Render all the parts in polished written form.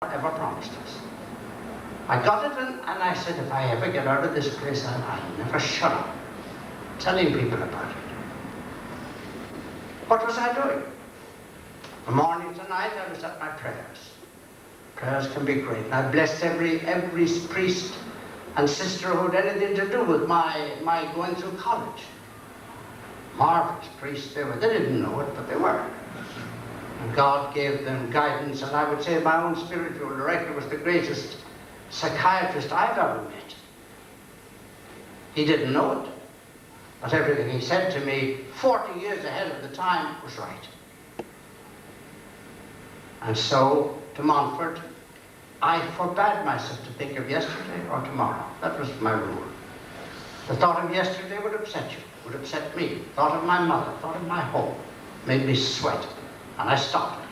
ever promised us. I got it and I said, if I ever get out of this place, I'll never shut up telling people about it. What was I doing? From morning to night, I was at my prayers. Prayers can be great. And I blessed every priest and sister who had anything to do with my going through college. Marvelous priests they were. They didn't know it, but they were. And God gave them guidance, and I would say my own spiritual director was the greatest psychiatrist I've ever met. He didn't know it, but everything he said to me 40 years ahead of the time was right. And so, to Montfort, I forbade myself to think of yesterday or tomorrow. That was my rule. The thought of yesterday would upset you, would upset me. Thought of my mother, thought of my home, made me sweat. And I stopped it.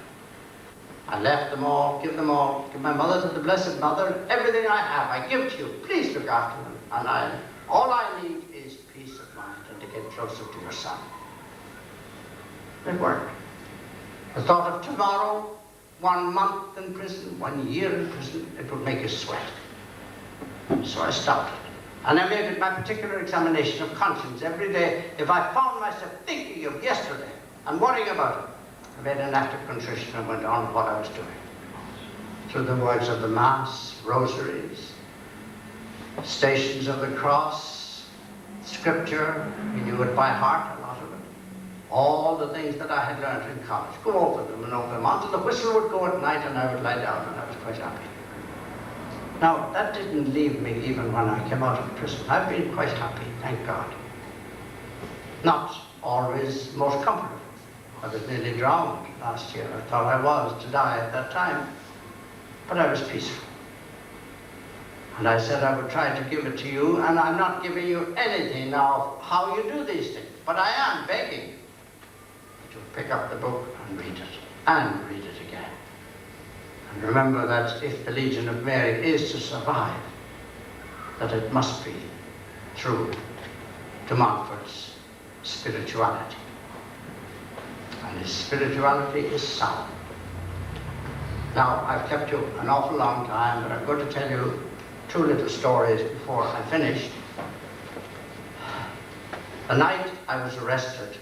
I left them all, give my mother to the Blessed Mother. Everything I have, I give to you. Please look after them. And all I need is peace of mind and to get closer to your son. It worked. The thought of tomorrow, 1 month in prison, 1 year in prison, it would make you sweat. So I stopped it. And I made it my particular examination of conscience every day. If I found myself thinking of yesterday and worrying about it, I made an act of contrition and went on with what I was doing. Through the words of the Mass, rosaries, Stations of the Cross, Scripture, we knew it by heart, a lot of it. All the things that I had learned in college, go over them and over them until the whistle would go at night and I would lie down and I was quite happy. Now, that didn't leave me even when I came out of prison. I've been quite happy, thank God. Not always most comfortable. I was nearly drowned last year. I thought I was to die at that time. But I was peaceful. And I said I would try to give it to you, and I'm not giving you anything now of how you do these things. But I am begging you to pick up the book and read it. And read it again. And remember that if the Legion of Mary is to survive, that it must be through de Montfort's spirituality. And his spirituality is sound. Now, I've kept you an awful long time, but I'm going to tell you 2 little stories before I finish. The night I was arrested,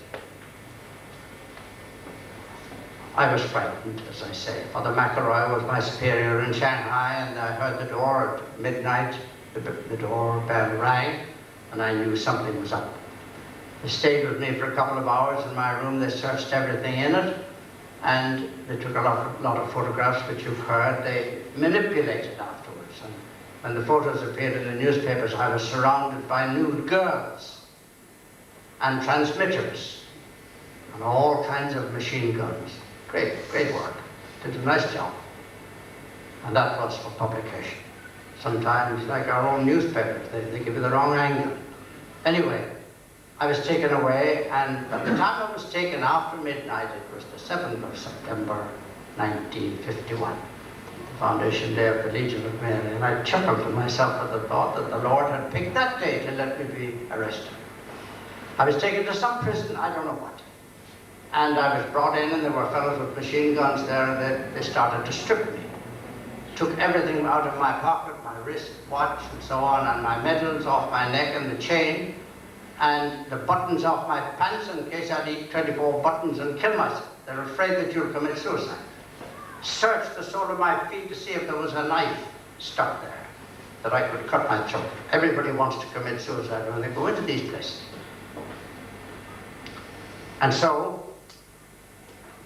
I was frightened, as I say. Father McElroy was my superior in Shanghai, and I heard the door at midnight, the door bell rang, and I knew something was up. They stayed with me for a couple of hours in my room. They searched everything in it, and they took a lot of photographs, which you've heard. They manipulated afterwards. And when the photos appeared in the newspapers, I was surrounded by nude girls and transmitters and all kinds of machine guns. Great work. Did a nice job. And that was for publication. Sometimes, like our own newspapers, they give you the wrong angle. Anyway, I was taken away, and at the time I was taken after midnight, it was the 7th of September, 1951, the foundation day of the Legion of Mary, and I chuckled to myself at the thought that the Lord had picked that day to let me be arrested. I was taken to some prison, I don't know what, and I was brought in, and there were fellows with machine guns there, and they started to strip me. Took everything out of my pocket, my wrist watch and so on, and my medals off my neck and the chain, and the buttons off my pants in case I'd eat 24 buttons and kill myself. They're afraid that you'll commit suicide. Searched the sole of my feet to see if there was a knife stuck there that I could cut my throat. Everybody wants to commit suicide when they go into these places. And so,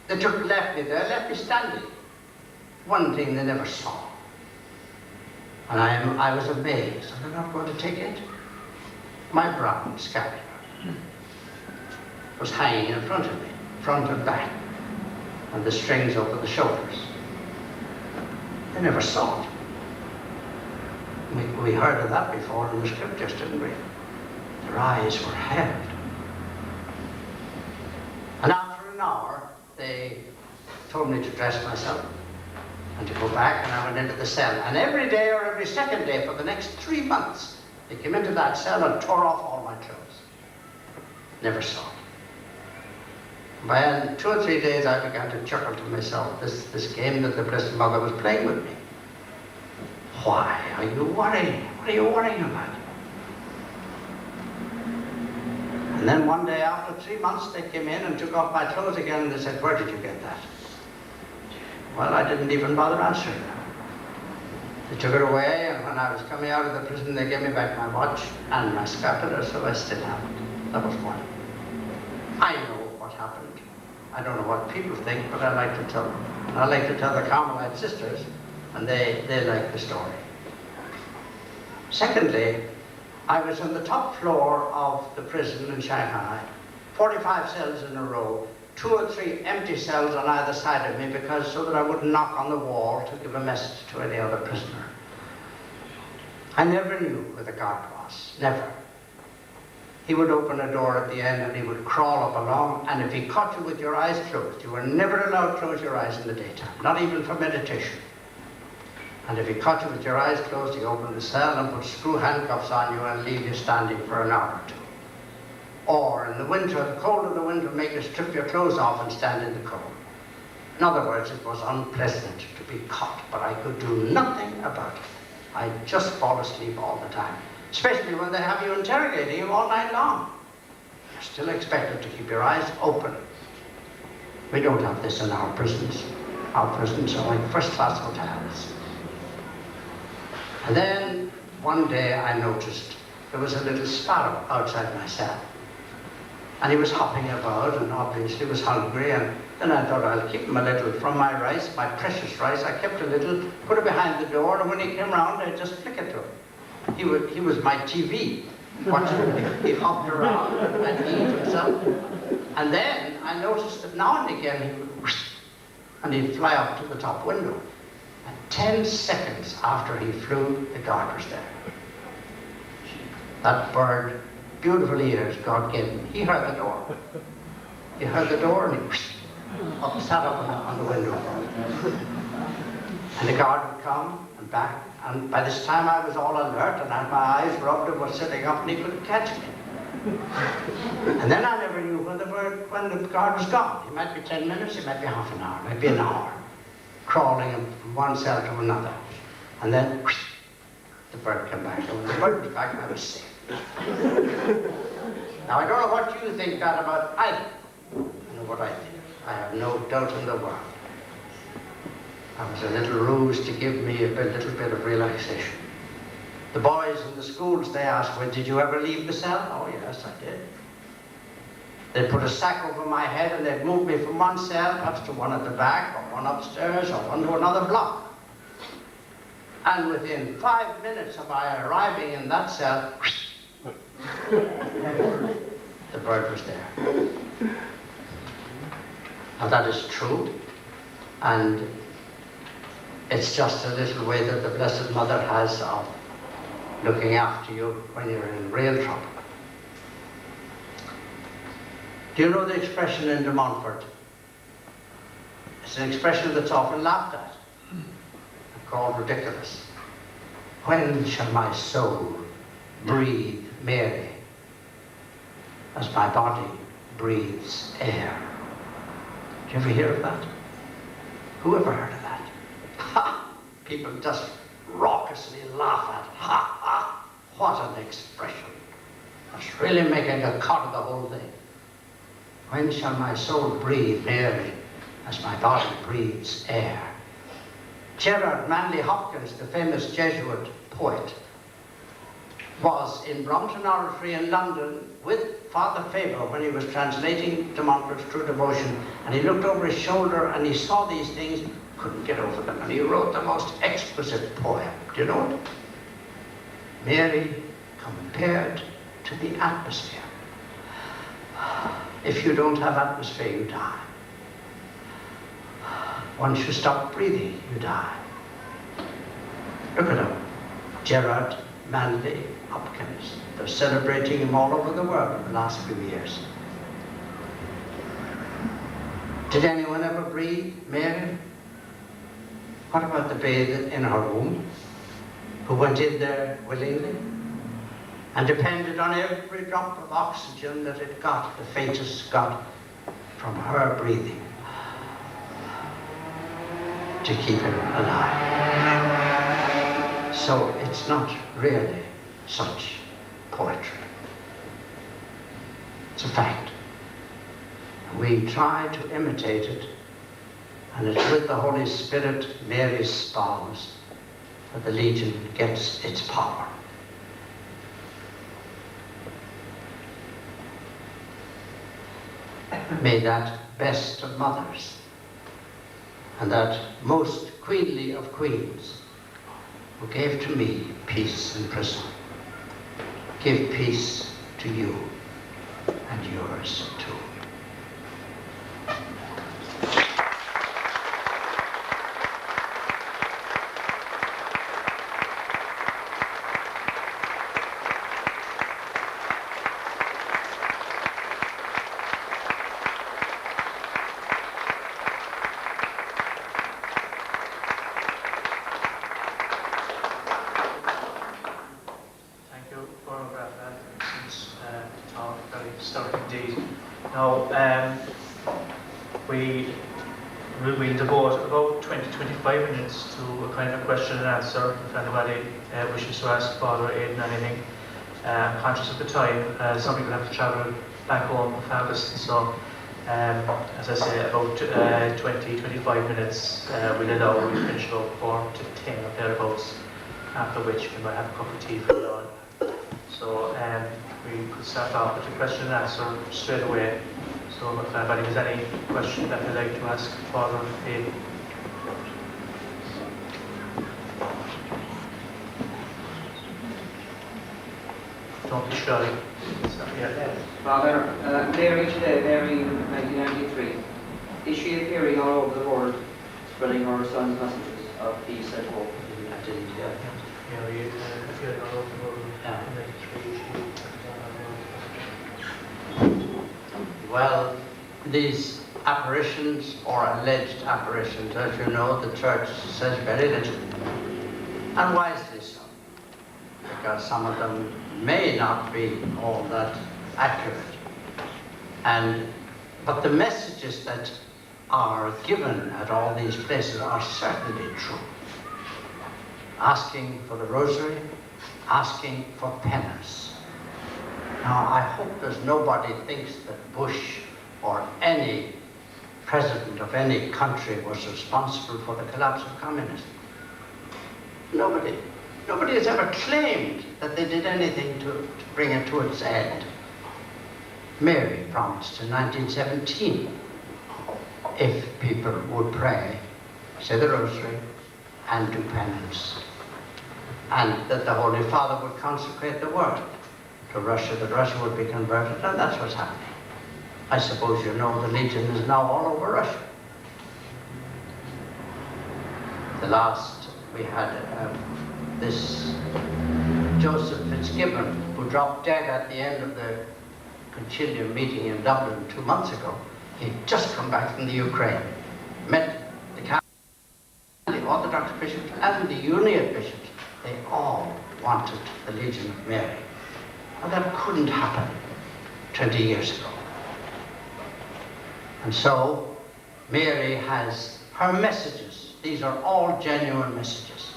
they left me there, left me standing. One thing they never saw. And I was amazed. Are they not going to take it? My brown scapular was hanging in front of me, front and back, and the strings over the shoulders. They never saw it. We heard of that before in the scriptures, didn't we? Their eyes were held. And after an hour, they told me to dress myself and to go back, and I went into the cell. And every day or every second day for the next 3 months, they came into that cell and tore off all my clothes. Never saw it. By 2 or 3 days, I began to chuckle to myself, this game that the Blessed Mother was playing with me. Why are you worrying? What are you worrying about? And then one day, after 3 months, they came in and took off my clothes again, and they said, where did you get that? Well, I didn't even bother answering them. They took it away, and when I was coming out of the prison, they gave me back my watch and my scapular, so I still have it. That was one. I know what happened. I don't know what people think, but I like to tell them. And I like to tell the Carmelite sisters, and they like the story. Secondly, I was on the top floor of the prison in Shanghai, 45 cells in a row, 2 or 3 empty cells on either side of me, because so that I wouldn't knock on the wall to give a message to any other prisoner. I never knew where the guard was, never. He would open a door at the end and he would crawl up along, and if he caught you with your eyes closed, you were never allowed to close your eyes in the daytime, not even for meditation. And if he caught you with your eyes closed, he opened the cell and put screw handcuffs on you and leave you standing for an hour or two. Or in the winter, the cold of the winter, make you strip your clothes off and stand in the cold. In other words, it was unpleasant to be caught, but I could do nothing about it. I'd just fall asleep all the time, especially when they have you interrogating you all night long. You're still expected to keep your eyes open. We don't have this in our prisons. Our prisons are like first-class hotels. And then one day I noticed there was a little sparrow outside my cell. And he was hopping about and obviously was hungry, and then I thought I'll keep him a little from my rice, my precious rice. I kept a little, put it behind the door, and when he came round, I'd just flick it to him. He was my TV, watching me. He hopped around and ate himself. And then I noticed that now and again he would whoosh, and he'd fly up to the top window. And 10 seconds after he flew, the guard was there. That bird, beautiful ears God gave him. He heard the door. He heard the door and he sat up on the window. And the guard would come and back. And by this time I was all alert and had my eyes rubbed and was sitting up and he couldn't catch me. And then I never knew when the guard was gone. It might be 10 minutes, it might be half an hour, it might be an hour, crawling from one cell to another. And then the bird came back. And when the bird was back, I was safe. Now, I don't know what you think that about either. I know what I think. I have no doubt in the world. That was a little ruse to give me a little bit of relaxation. The boys in the schools, they asked, well, did you ever leave the cell? Oh, yes, I did. They'd put a sack over my head and they'd move me from one cell, perhaps to one at the back, or one upstairs, or one to another block. And within 5 minutes of my arriving in that cell, the bird was there. Now that is true, and it's just a little way that the Blessed Mother has of looking after you when you're in real trouble. Do you know the expression in De Montfort? It's an expression that's often laughed at, called ridiculous. When shall my soul breathe Mary as my body breathes air? Did you ever hear of that? Who ever heard of that? Ha! People just raucously laugh at it. Ha ha! What an expression. That's really making a cut of the whole thing. When shall my soul breathe Mary as my body breathes air? Gerard Manley Hopkins, the famous Jesuit poet, was in Brompton Oratory in London with Father Faber when he was translating De Montfort's True Devotion, and he looked over his shoulder and he saw these things, couldn't get over them, and he wrote the most exquisite poem. Do you know it? Mary compared to the atmosphere. If you don't have atmosphere, you die. Once you stop breathing, you die. Look at him, Gerard Manley Hopkins. They're celebrating him all over the world in the last few years. Did anyone ever breathe Mary? What about the babe in her womb, who went in there willingly and depended on every drop of oxygen that it got, the faintest got, from her breathing, to keep him alive? So it's not really such poetry. It's a fact. We try to imitate it, and it's with the Holy Spirit, Mary's spouse, that the Legion gets its power. May that best of mothers and that most queenly of queens, who gave to me peace in prison, give peace to you and yours too. We'll devote about 20-25 minutes to a kind of question and answer if anybody wishes to ask Father Aidan anything. Conscious of the time, some people have to travel back home for families, so as I say, about 20-25 minutes we'll allow. We'll finish about 4 to 10 or thereabouts, after which we might have a cup of tea for you on. So we could start off with the question and answer straight away. So if anybody has any question that they'd like to ask Father Aidan. Don't be shy. Father, Mary today, Mary in 1993, is she appearing all over the world, spreading her son's messages of peace and hope? Mary appearing all over the world in 93. Well, these apparitions, or alleged apparitions, as you know, the Church says very little. And wisely so. Because some of them may not be all that accurate. But the messages that are given at all these places are certainly true. Asking for the rosary, asking for penance. Now, I hope there's nobody thinks that Bush or any president of any country was responsible for the collapse of communism. Nobody. Nobody has ever claimed that they did anything to bring it to its end. Mary promised in 1917, if people would pray, say the rosary, and do penance, and that the Holy Father would consecrate the world to Russia, that Russia would be converted, and that's what's happening. I suppose you know the Legion is now all over Russia. The last, we had this Joseph Fitzgibbon, who dropped dead at the end of the concilium meeting in Dublin 2 months ago. He'd just come back from the Ukraine, met the Catholic, the Orthodox bishops, and the Uniate bishops. They all wanted the Legion of Mary. And that couldn't happen 20 years ago. And so, Mary has her messages. These are all genuine messages.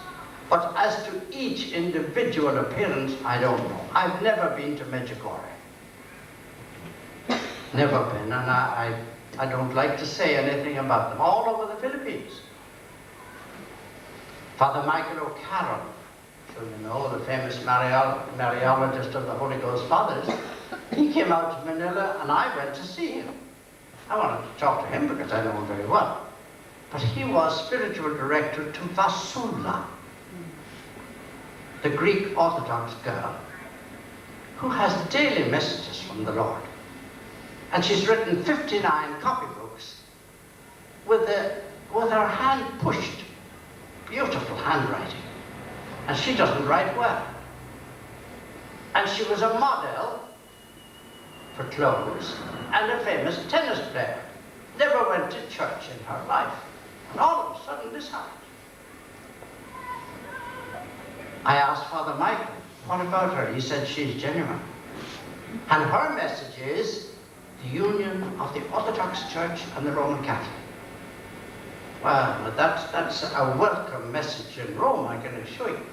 But as to each individual appearance, I don't know. I've never been to Medjugorje. Never been, and I don't like to say anything about them. All over the Philippines. Father Michael O'Carroll, so you know, the famous Mariologist of the Holy Ghost Fathers, he came out to Manila and I went to see him. I wanted to talk to him because I know him very well. But he was spiritual director to Vasula, the Greek Orthodox girl, who has daily messages from the Lord. And she's written 59 copybooks with her hand pushed. Beautiful handwriting. And she doesn't write well. And she was a model for clothes and a famous tennis player. Never went to church in her life. And all of a sudden this happened. I asked Father Michael, what about her? He said she's genuine. And her message is the union of the Orthodox Church and the Roman Catholic. Well, that's a welcome message in Rome, I can assure you.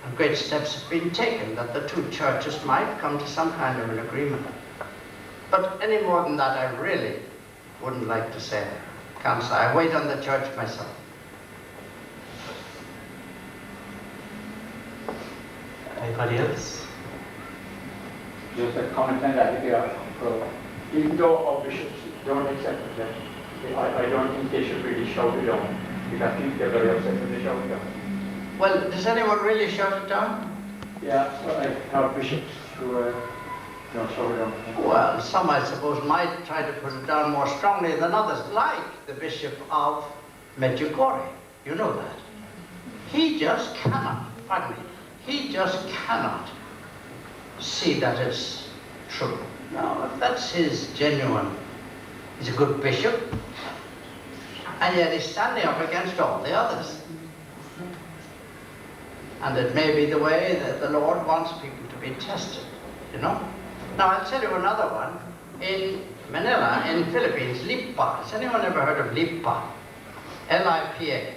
And great steps have been taken that the two churches might come to some kind of an agreement. But any more than that, I really wouldn't like to say. Can't say. I wait on the church myself. Anybody else? Just a comment on that here. Even though our bishops don't accept it, I don't think they should really shout it down. Because I think they're very upset when they shout it down. Well, does anyone really shout it down? Yeah, so I have bishops who don't shout it down. Well, some, I suppose, might try to put it down more strongly than others, like the Bishop of Medjugorje. You know that. He just cannot, pardon me, he just cannot see that it's true. No, that's his genuine. He's a good bishop, and yet he's standing up against all the others. And it may be the way that the Lord wants people to be tested, you know. Now, I'll tell you another one. In Manila, in Philippines, Lipa. Has anyone ever heard of Lipa? L-I-P-A.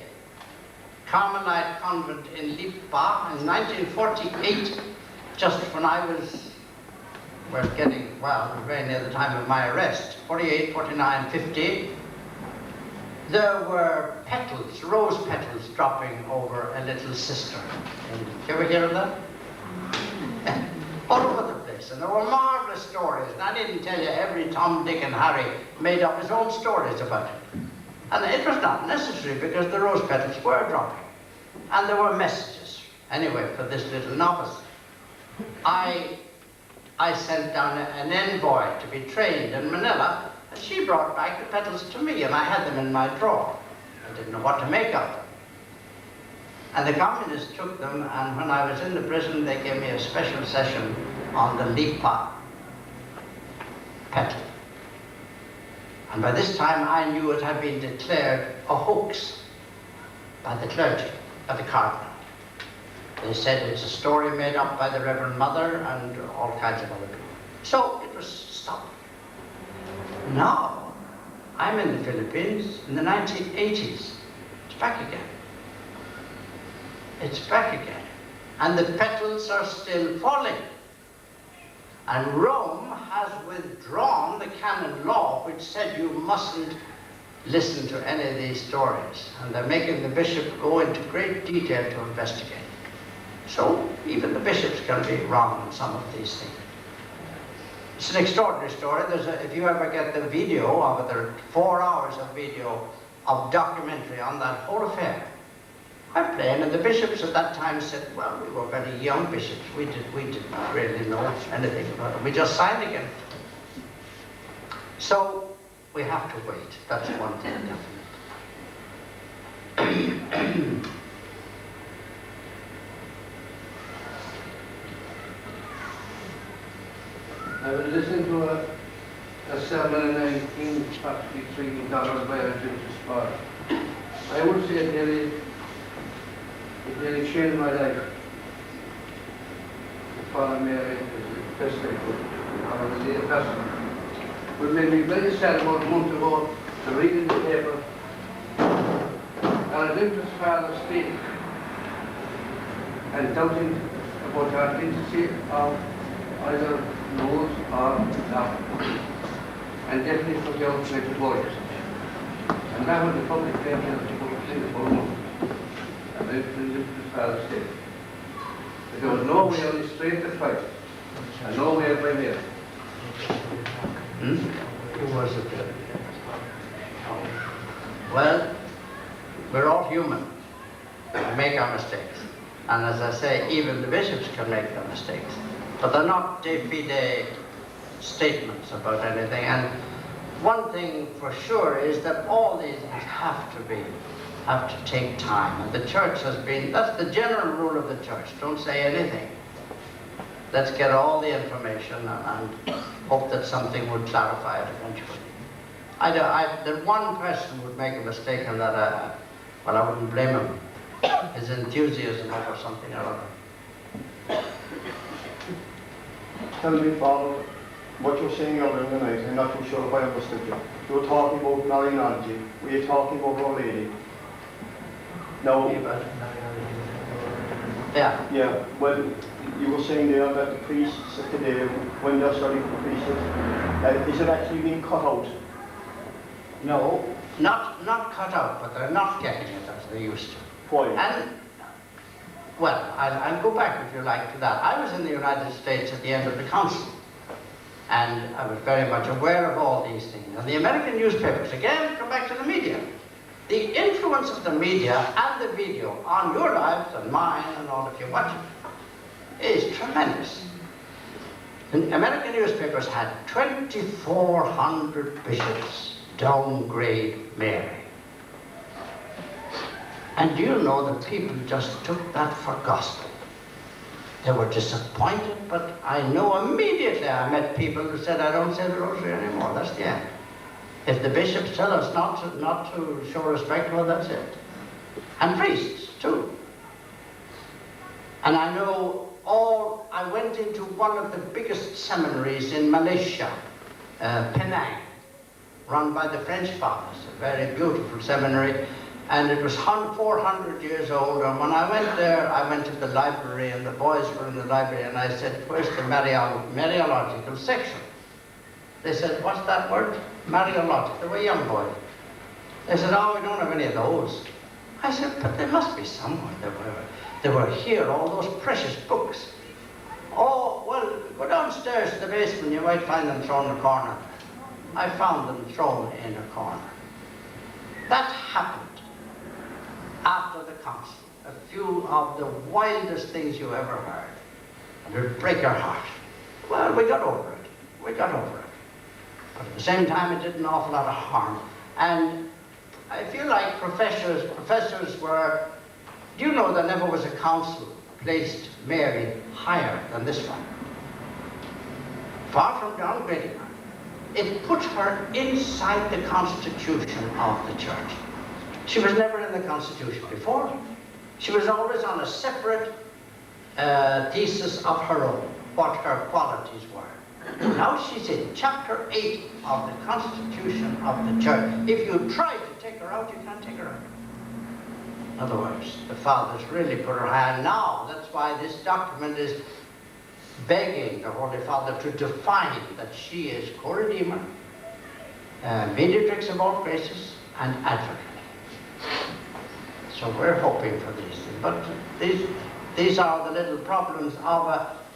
Carmelite convent in Lipa in 1948, just when I was, very near the time of my arrest, 48, 49, 50. There were petals, rose petals, dropping over a little cistern. Did you ever hear of that? All over the place. And there were marvelous stories. And I didn't tell you every Tom, Dick, and Harry made up his own stories about it. And it was not necessary because the rose petals were dropping. And there were messages, anyway, for this little novice. I sent down an envoy to be trained in Manila, and she brought back the petals to me, and I had them in my drawer. I didn't know what to make of them. And the communists took them, and when I was in the prison, they gave me a special session on the Lipa petal. And by this time, I knew it had been declared a hoax by the clergy, by the cardinal. They said it's a story made up by the Reverend Mother and all kinds of other people. So it was stopped. Now, I'm in the Philippines in the 1980s. It's back again. It's back again. And the petals are still falling. And Rome has withdrawn the canon law which said you mustn't listen to any of these stories. And they're making the bishop go into great detail to investigate. So even the bishops can be wrong on some of these things. It's an extraordinary story. If you ever get the video of it, there are 4 hours of video of documentary on that whole affair. I'm playing, and the bishops at that time said, well, we were very young bishops. We didn't really know anything about it. We just signed again. So we have to wait. That's one thing definite. I was listening to a sermon in 1953 in Donald by a British Spar. I would say it nearly changed my life. Father Mary is the best I could. I was a person. It made me very sad about a month ago to read in the paper. And I lived with Father speaking and doubting about the authenticity of either knows or not, and definitely for the ultimate voice. And that was the public paper that people were saying for a month. And I lived with Father state. But there was no way on the straight to fight, and no way by mail. Who was it? Well, we're all human. We make our mistakes. And as I say, even the bishops can make their mistakes. But they're not de fide statements about anything. And one thing for sure is that all these things have to take time. And the church has been, that's the general rule of the church. Don't say anything. Let's get all the information and hope that something would clarify it eventually. That one person would make a mistake and that, well, I wouldn't blame him. His enthusiasm over something or other. Tell me, Father, what you're saying earlier in the night, I'm not too sure if I understood you. You were talking about Marianology. Were you talking about Our Lady? No. Yeah. Yeah, well, you were saying there that the priests today, when they're studying for priesthood, is it actually being cut out? No, not cut out, but they're not getting it as they used to. Why? And, well, I'll go back, if you like, to that. I was in the United States at the end of the council, and I was very much aware of all these things. And the American newspapers, again, come back to the media. The influence of the media and the video on your lives and mine and all of you watching is tremendous. The American newspapers had 2,400 bishops downgrade Mary. And do you know that people just took that for gospel? They were disappointed, but I know immediately I met people who said, I don't say the rosary anymore, that's the end. If the bishops tell us not to show respect, well, that's it. And priests, too. And I know I went into one of the biggest seminaries in Malaysia, Penang, run by the French fathers, a very beautiful seminary, and it was 400 years old. And when I went there, I went to the library, and the boys were in the library, and I said, where's the Mariological section? They said, what's that word? Mariological. They were young boys. They said, oh, we don't have any of those. I said, but there must be somewhere. They were here, all those precious books. Oh, well, go downstairs to the basement, you might find them thrown in a corner. I found them thrown in a corner. That happened after the council. A few of the wildest things you ever heard. And it would break your heart. Well, we got over it. We got over it. But at the same time, it did an awful lot of harm. And I feel like professors were, do you know there never was a council placed Mary higher than this one? Far from downgrading her. It put her inside the constitution of the church. She was never in the constitution before. She was always on a separate thesis of her own, what her qualities were. Now she's in chapter 8 of the constitution of the church. If you try to take her out, you can't take her out. In other words, the fathers really put her high. Now, that's why this document is begging the Holy Father to define that she is co-redeemer, mediatrix of all graces, and advocate. So we're hoping for these things. But these are the little problems of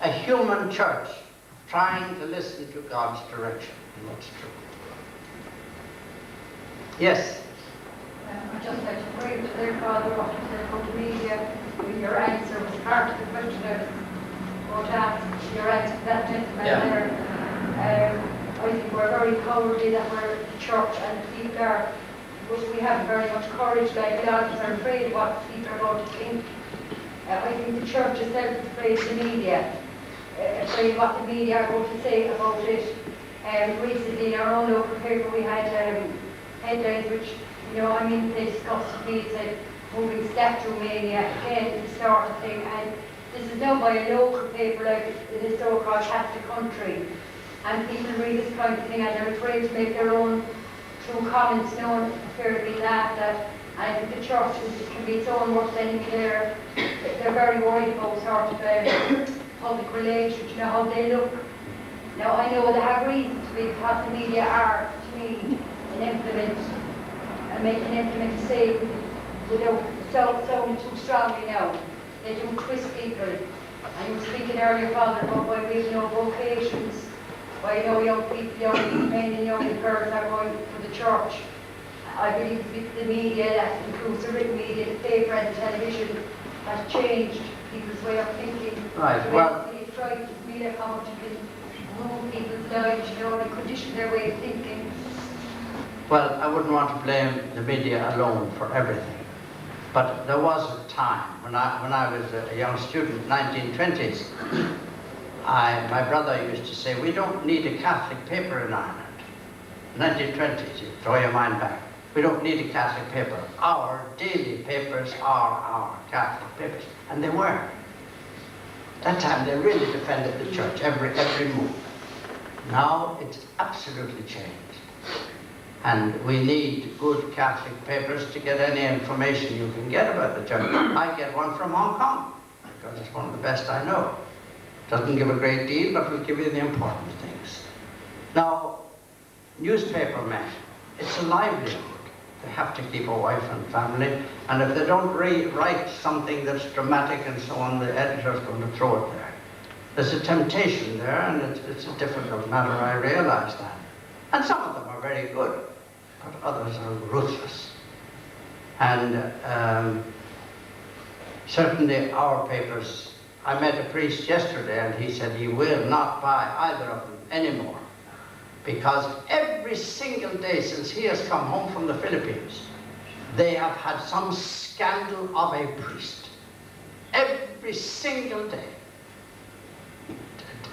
a human church trying to listen to God's direction. And that's true. Yes? I'd just like to pray to their Father, what you said about the media. Your answer was part of the question I was going to ask. Your answer to that gentleman there. I think we're very cowardly that we're the church and the people are, but we haven't very much courage, like the others are afraid of what people are going to think. I think the church itself is afraid of the media, afraid of what the media are going to say about it. Recently in our own local paper we had headlines which, they discussed things like moving statue mania again, the sort of thing, and this is done by a local paper like in a so-called Catholic country, and people read this kind of thing and they're afraid to make their own true comments known, fear of being laughed at, and the church can be its own worst enemy there. They're very worried about sort of public relations, how they look. Now I know they have reason to be, because the media are, to me, make an implement say without sounding too strongly now. They do twist people. And you were speaking earlier, Father, about why we have no vocations, why young people, young men and young girls are going for the church. I believe the media, that includes the written media, the paper and the television, has changed people's way of thinking. Right, well, it's tried to be like how much you can ruin people's lives, and condition their way of thinking. Well, I wouldn't want to blame the media alone for everything. But there was a time when I was a young student, 1920s, my brother used to say, we don't need a Catholic paper in Ireland. 1920s, you throw your mind back. We don't need a Catholic paper. Our daily papers are our Catholic papers. And they were. That time they really defended the church, every move. Now it's absolutely changed. And we need good Catholic papers to get any information you can get about the church. I get one from Hong Kong. because it's one of the best I know. Doesn't give a great deal, but will give you the important things. Now, newspaper men, it's a livelihood. They have to keep a wife and family, and if they don't write something that's dramatic and so on, the editor's going to throw it there. There's a temptation there, and it's a difficult matter, I realize that. And some of them are very good, but others are ruthless. And certainly our papers, I met a priest yesterday and he said he will not buy either of them anymore, because every single day since he has come home from the Philippines, they have had some scandal of a priest. Every single day.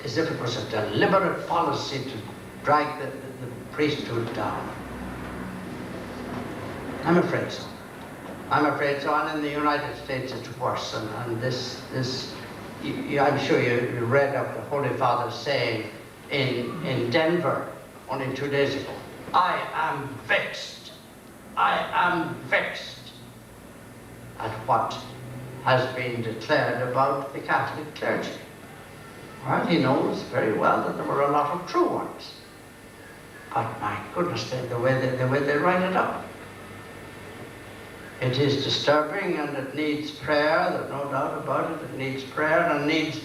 As if it was a deliberate policy to drag the priesthood down. I'm afraid so. I'm afraid so, and in the United States it's worse. And this I'm sure you read of the Holy Father saying in Denver only 2 days ago, I am vexed at what has been declared about the Catholic clergy. Well, he knows very well that there were a lot of true ones. But my goodness, the way they write it up. It is disturbing and it needs prayer, there's no doubt about it. It needs prayer and needs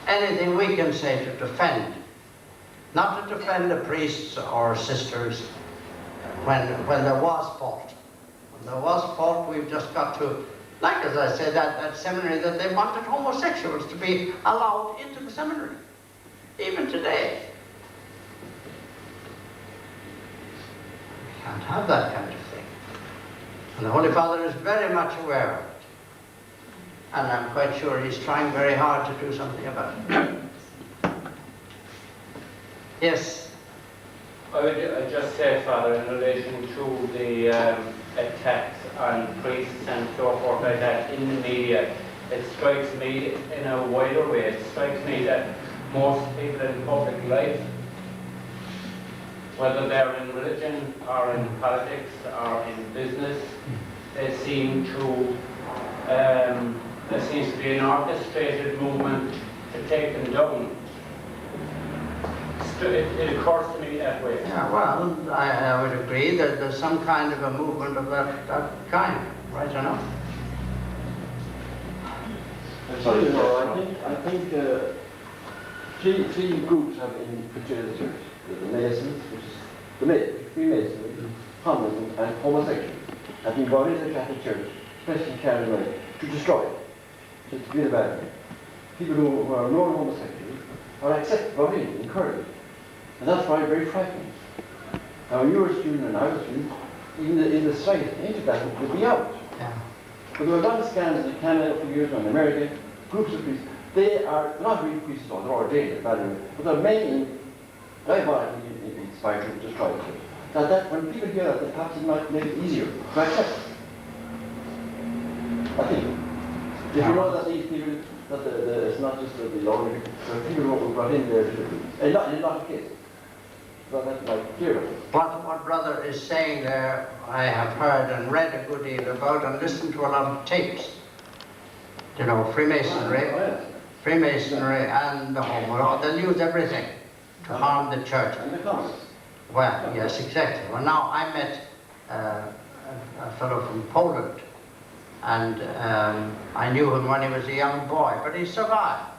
anything we can say to defend. Not to defend the priests or sisters when there was fault. When there was fault, we've just got to, like as I said, that seminary, that they wanted homosexuals to be allowed into the seminary. Even today. We can't have that kind of thing. And the Holy Father is very much aware of it. And I'm quite sure he's trying very hard to do something about it. Yes? I would just say, Father, in relation to the attacks on priests and so forth like that in the media, it strikes me in a wider way. It strikes me that most people in public life, whether they're in religion or in politics or in business, there seems to be an orchestrated movement to take them down. It occurs to me that way. Yeah, well, I would agree that there's some kind of a movement of that kind, right enough. Sorry, I think three groups have infiltrated the church. The Masons, which is the Freemasonry, communism, and homosexuality, have been brought into the Catholic Church, especially in Canada, to destroy it, to be the bad thing. People who are known homosexuals are accepted, brought in, encouraged. And that's why very frightening. Now, when you were a student and I was a student, in the society, into that would be out. Yeah. But there were a lot of scandals in Canada a few years ago, in America, groups of priests. They are not really priests at all, they're ordained, but they're mainly diabolically inspired to destroy the church. That when people hear that, perhaps it might make it easier to accept it. I think. If you know that these people, that it's not just the law, the people who were brought in there, in a lot of cases. So that's like clear. What Brother is saying there, I have heard and read a good deal about and listened to a lot of tapes. You know, Freemasonry, Freemasonry and the Home. They'll use everything to harm the church. And the communists. Well, yes, exactly. Well, now I met a fellow from Poland, and I knew him when he was a young boy, but he survived.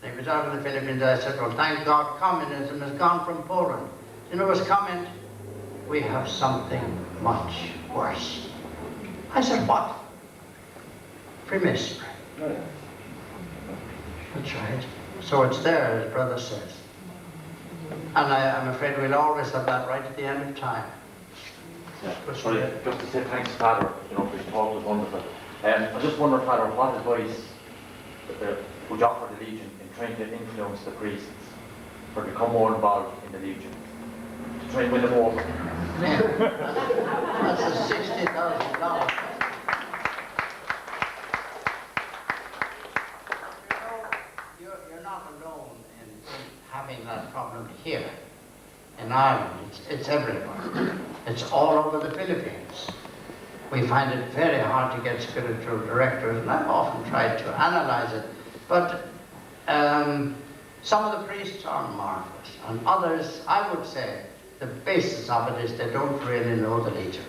He was out in the Philippines. I said, well, thank God communism has gone from Poland. You know his comment? We have something much worse. I said, what? Freemasonry. Right. That's right. So it's there, as Brother says. And I'm afraid we'll always have that right at the end of time. Yeah, sorry, just to say thanks, Father, for your talk was wonderful. I just wonder, Father, what advice would you offer the Legion in trying to influence the priests or become more involved in the Legion? To try and win them over? That's a $60,000. You're not alone in having that problem here in Ireland. It's everywhere. It's all over the Philippines. We find it very hard to get spiritual directors, and I've often tried to analyze it. But some of the priests are marvellous, and others, I would say, the basis of it is they don't really know the Legion.